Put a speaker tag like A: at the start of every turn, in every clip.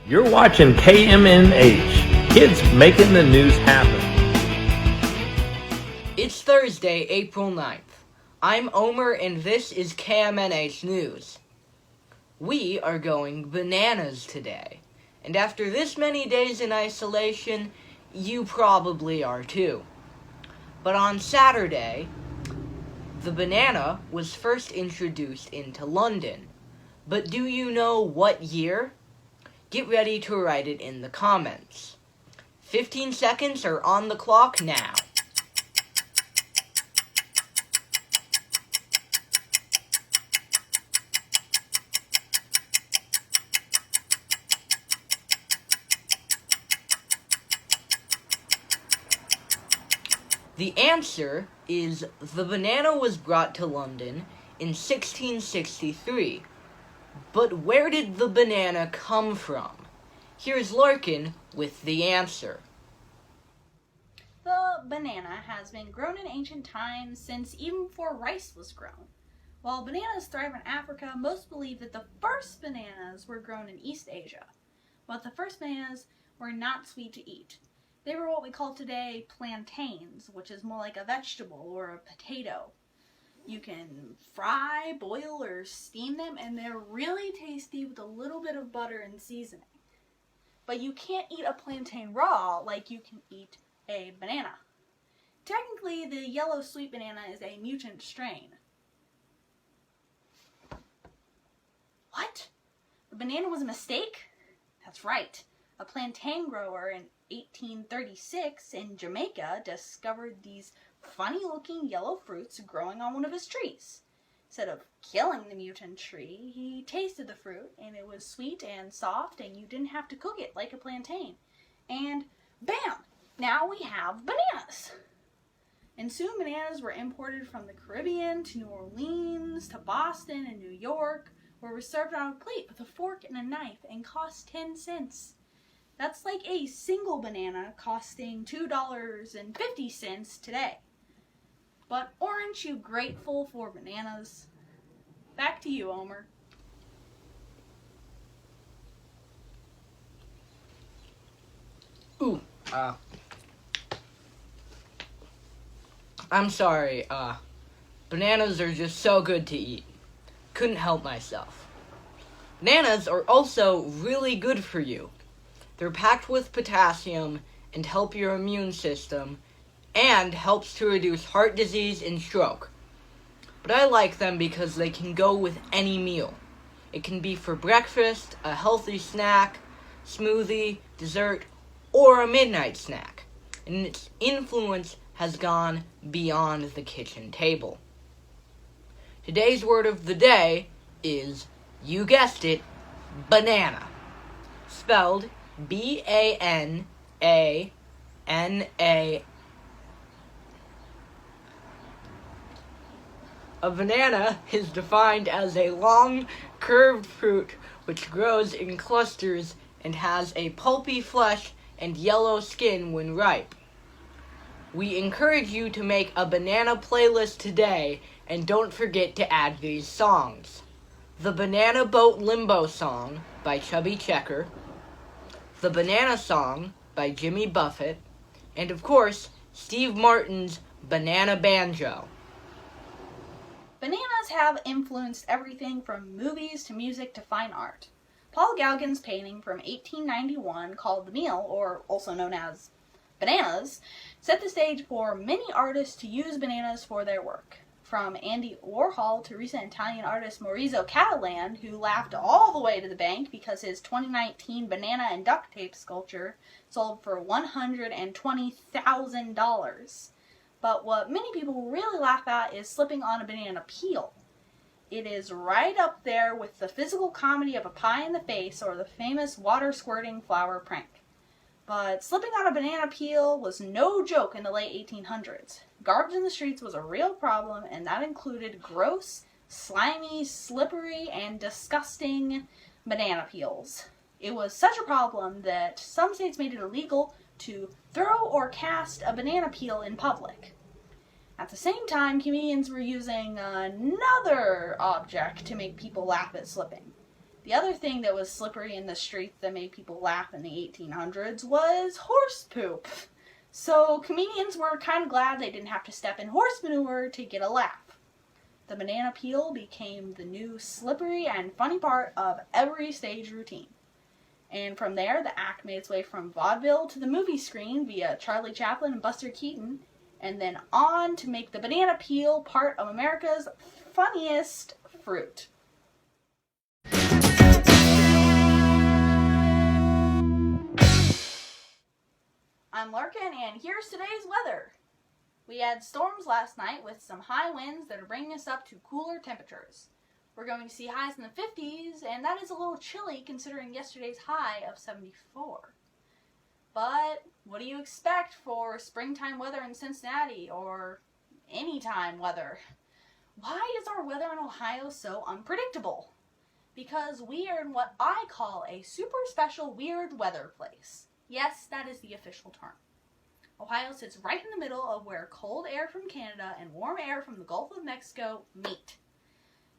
A: You're watching KMNH, kids making the news happen.
B: It's Thursday, April 9th. I'm Omer and this is KMNH News. We are going bananas today. And after this many days in isolation, you probably are too. But on Saturday, the banana was first introduced into London. But do you know what year? Get ready to write it in the comments. 15 seconds are on the clock now. The answer is the banana was brought to London in 1663. But where did the banana come from? Here's Larkin with the answer.
C: The banana has been grown in ancient times since even before rice was grown. While bananas thrive in Africa, most believe that the first bananas were grown in East Asia. But the first bananas were not sweet to eat. They were what we call today plantains, which is more like a vegetable or a potato. You can fry, boil, or steam them, and they're really tasty with a little bit of butter and seasoning. But you can't eat a plantain raw like you can eat a banana. Technically, the yellow sweet banana is a mutant strain. What? The banana was a mistake? That's right. A plantain grower in 1836 in Jamaica discovered these funny-looking yellow fruits growing on one of his trees. Instead of killing the mutant tree, he tasted the fruit, and it was sweet and soft, and you didn't have to cook it like a plantain. And bam! Now we have bananas! And soon bananas were imported from the Caribbean to New Orleans to Boston and New York, where were served on a plate with a fork and a knife and cost 10 cents. That's like a single banana costing $2.50 today. But aren't you grateful for bananas? Back to you, Omer.
B: I'm sorry, bananas are just so good to eat. Couldn't help myself. Bananas are also really good for you. They're packed with potassium and help your immune system, and helps to reduce heart disease and stroke. But I like them because they can go with any meal. It can be for breakfast, a healthy snack, smoothie, dessert, or a midnight snack. And its influence has gone beyond the kitchen table. Today's word of the day is, you guessed it, banana. Spelled B-A-N-A-N-A. A banana is defined as a long, curved fruit which grows in clusters and has a pulpy flesh and yellow skin when ripe. We encourage you to make a banana playlist today, and don't forget to add these songs. The Banana Boat Limbo Song by Chubby Checker, The Banana Song by Jimmy Buffett, and of course, Steve Martin's Banana Banjo.
C: Bananas have influenced everything from movies to music to fine art. Paul Gauguin's painting from 1891 called The Meal, or also known as Bananas, set the stage for many artists to use bananas for their work. From Andy Warhol to recent Italian artist Maurizio Catalan, who laughed all the way to the bank because his 2019 banana and duct tape sculpture sold for $120,000. But what many people really laugh at is slipping on a banana peel. It is right up there with the physical comedy of a pie in the face or the famous water-squirting flower prank. But slipping on a banana peel was no joke in the late 1800s. Garbage in the streets was a real problem, and that included gross, slimy, slippery, and disgusting banana peels. It was such a problem that some states made it illegal to throw or cast a banana peel in public. At the same time, comedians were using another object to make people laugh at slipping. The other thing that was slippery in the streets that made people laugh in the 1800s was horse poop. So comedians were kind of glad they didn't have to step in horse manure to get a laugh. The banana peel became the new slippery and funny part of every stage routine. And from there, the act made its way from vaudeville to the movie screen via Charlie Chaplin and Buster Keaton, and then on to make the banana peel part of America's funniest fruit. I'm Larkin, and here's today's weather. We had storms last night with some high winds that are bringing us up to cooler temperatures. We're going to see highs in the 50s, and that is a little chilly considering yesterday's high of 74. But what do you expect for springtime weather in Cincinnati, or anytime weather? Why is our weather in Ohio so unpredictable? Because we are in what I call a super special weird weather place. Yes, that is the official term. Ohio sits right in the middle of where cold air from Canada and warm air from the Gulf of Mexico meet.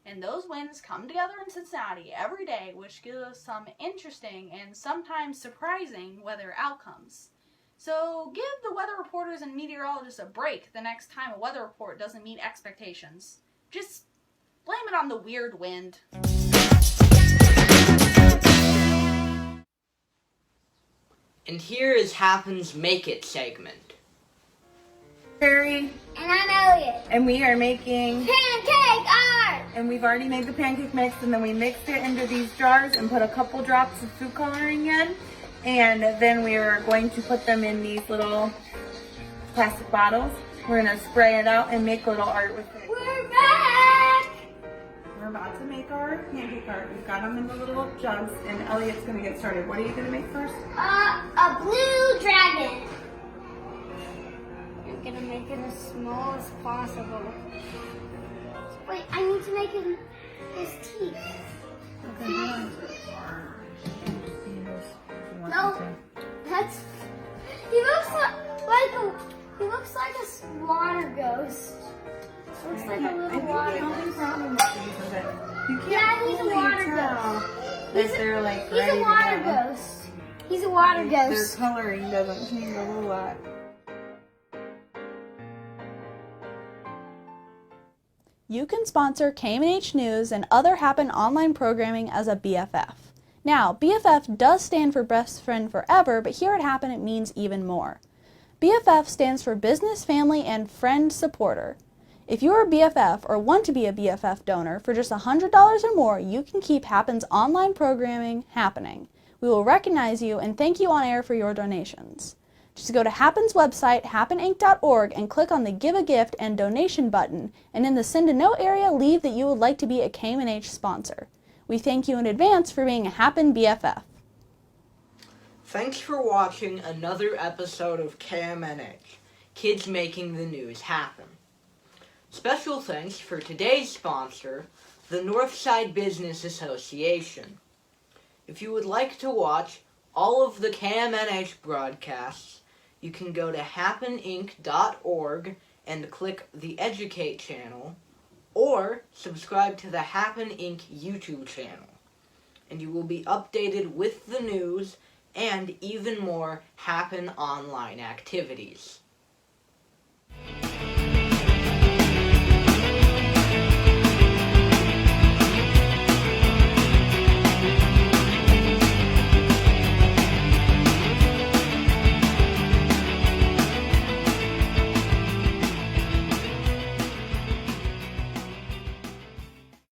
C: And those winds come together in Cincinnati every day, which gives us some interesting and sometimes surprising weather outcomes. So give the weather reporters and meteorologists a break the next time a weather report doesn't meet expectations. Just blame it on the weird wind.
B: And here is Happen's Make It segment.
D: Carrie,
E: And I'm Elliot.
D: and we are making,
E: Pancake art!
D: and we've already made the pancake mix, and then we mixed it into these jars and put a couple drops of food coloring in, and then we are going to put them in these little plastic bottles. We're going to spray it out and make little art with it.
E: We're back!
D: We're about to make our pancake art. We've got them in the little jugs, and Elliot's going to get started. What are you going to make first?
E: A blue dragon. I'm gonna make it as small as possible. Wait, I need to make his teeth.
D: Okay, hold on.
E: No, that's. He looks like a water ghost. Looks like a little water
D: The only
E: ghost.
D: problem with these is that you can't
E: Yeah, he's a
D: fully
E: water
D: tell
E: ghost.
D: that they're like
E: He's
D: ready
E: a water
D: to go.
E: ghost. He's a water
D: Their
E: ghost.
D: coloring doesn't change a whole lot.
F: You can sponsor KMNH News and other Happen online programming as a BFF. Now, BFF does stand for Best Friend Forever, but here at Happen it means even more. BFF stands for Business, Family, and Friend Supporter. If you're a BFF or want to be a BFF donor, for just $100 or more, you can keep Happen's online programming happening. We will recognize you and thank you on air for your donations. Just go to Happen's website, happeninc.org, and click on the Give a Gift and Donation button, and in the Send a Note area, leave that you would like to be a KMNH sponsor. We thank you in advance for being a Happen BFF.
B: Thanks for watching another episode of KMNH, Kids Making the News Happen. Special thanks for today's sponsor, the Northside Business Association. If you would like to watch all of the KMNH broadcasts, you can go to happeninc.org and click the Educate channel, or subscribe to the Happen Inc. YouTube channel, and you will be updated with the news and even more Happen online activities.